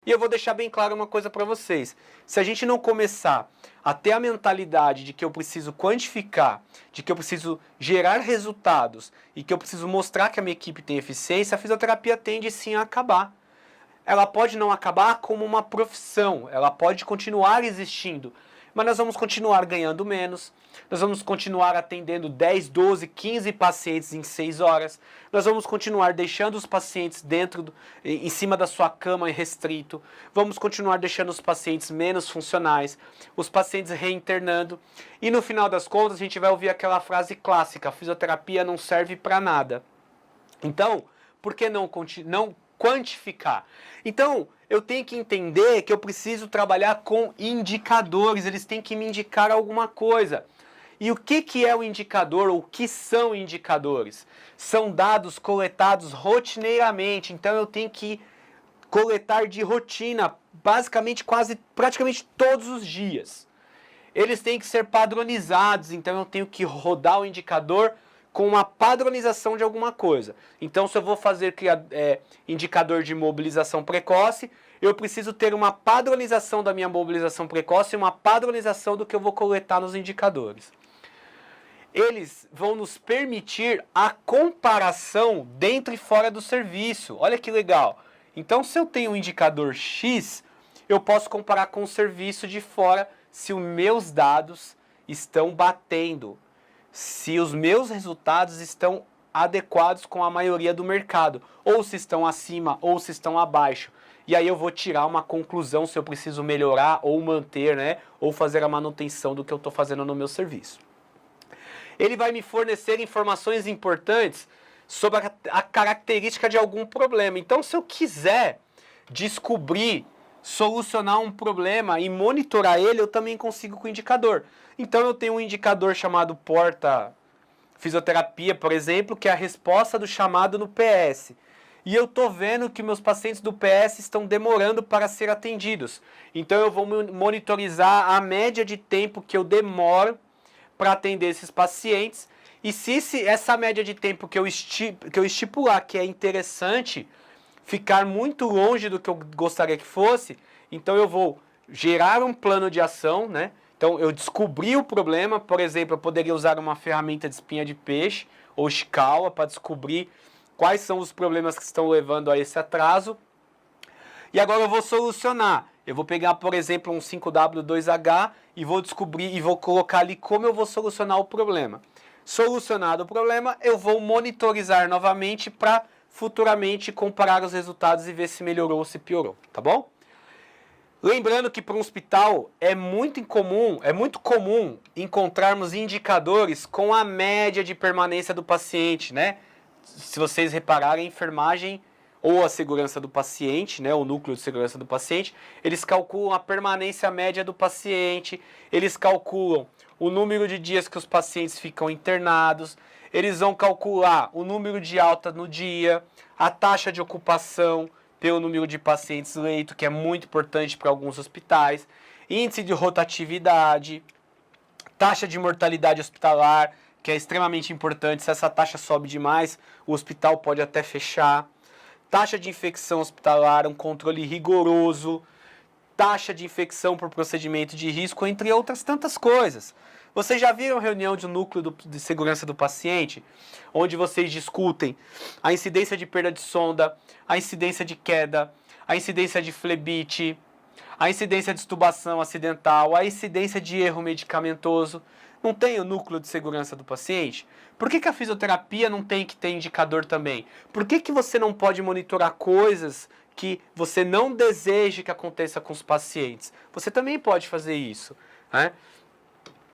E eu vou deixar bem claro uma coisa para vocês. Se a gente não começar a ter a mentalidade de que eu preciso quantificar, de que eu preciso gerar resultados e que eu preciso mostrar que a minha equipe tem eficiência, a fisioterapia tende sim a acabar. Ela pode não acabar como uma profissão, ela pode continuar existindo, mas nós vamos continuar ganhando menos, nós vamos continuar atendendo 10, 12, 15 pacientes em 6 horas, nós vamos continuar deixando os pacientes em cima da sua cama restrito, vamos continuar deixando os pacientes menos funcionais, os pacientes reinternando, e no final das contas a gente vai ouvir aquela frase clássica: a fisioterapia não serve para nada. Então, por que não quantificar? Então, eu tenho que entender que eu preciso trabalhar com indicadores, eles têm que me indicar alguma coisa. E o que é o indicador, ou o que são indicadores? São dados coletados rotineiramente, então eu tenho que coletar de rotina, basicamente praticamente todos os dias. Eles têm que ser padronizados, então eu tenho que rodar o indicador com uma padronização de alguma coisa. Então, se eu vou fazer indicador de mobilização precoce, eu preciso ter uma padronização da minha mobilização precoce e uma padronização do que eu vou coletar nos indicadores. Eles vão nos permitir a comparação dentro e fora do serviço. Olha que legal. Então, se eu tenho um indicador X, eu posso comparar com o serviço de fora se os meus dados estão batendo, se os meus resultados estão adequados com a maioria do mercado, ou se estão acima, ou se estão abaixo. E aí eu vou tirar uma conclusão se eu preciso melhorar ou manter, né, ou fazer a manutenção do que eu estou fazendo no meu serviço. Ele vai me fornecer informações importantes sobre a característica de algum problema. Então, se eu quiser descobrir, solucionar um problema e monitorar ele, eu também consigo com o indicador. Então eu tenho um indicador chamado porta fisioterapia, por exemplo, que é a resposta do chamado no PS. E eu estou vendo que meus pacientes do PS estão demorando para ser atendidos. Então eu vou monitorizar a média de tempo que eu demoro para atender esses pacientes. E se essa média de tempo que eu estipular que é interessante ficar muito longe do que eu gostaria que fosse, então eu vou gerar um plano de ação, né? Então eu descobri o problema, por exemplo, eu poderia usar uma ferramenta de espinha de peixe ou Shikawa para descobrir quais são os problemas que estão levando a esse atraso. E agora eu vou solucionar. Eu vou pegar, por exemplo, um 5W2H e vou descobrir e vou colocar ali como eu vou solucionar o problema. Solucionado o problema, eu vou monitorizar novamente para futuramente comparar os resultados e ver se melhorou ou se piorou, tá bom? Lembrando que para um hospital é muito comum encontrarmos indicadores com a média de permanência do paciente, né? Se vocês repararem, a enfermagem ou a segurança do paciente, né, o núcleo de segurança do paciente, eles calculam a permanência média do paciente, eles calculam o número de dias que os pacientes ficam internados, eles vão calcular o número de alta no dia, a taxa de ocupação pelo número de pacientes leito, que é muito importante para alguns hospitais, índice de rotatividade, taxa de mortalidade hospitalar, que é extremamente importante. Se essa taxa sobe demais, o hospital pode até fechar. Taxa de infecção hospitalar, um controle rigoroso, taxa de infecção por procedimento de risco, entre outras tantas coisas. Vocês já viram reunião de núcleo de segurança do paciente, onde vocês discutem a incidência de perda de sonda, a incidência de queda, a incidência de flebite, a incidência de extubação acidental, a incidência de erro medicamentoso? Não tem o núcleo de segurança do paciente? Por que a fisioterapia não tem que ter indicador também? Por que você não pode monitorar coisas que você não deseja que aconteça com os pacientes? Você também pode fazer isso, né?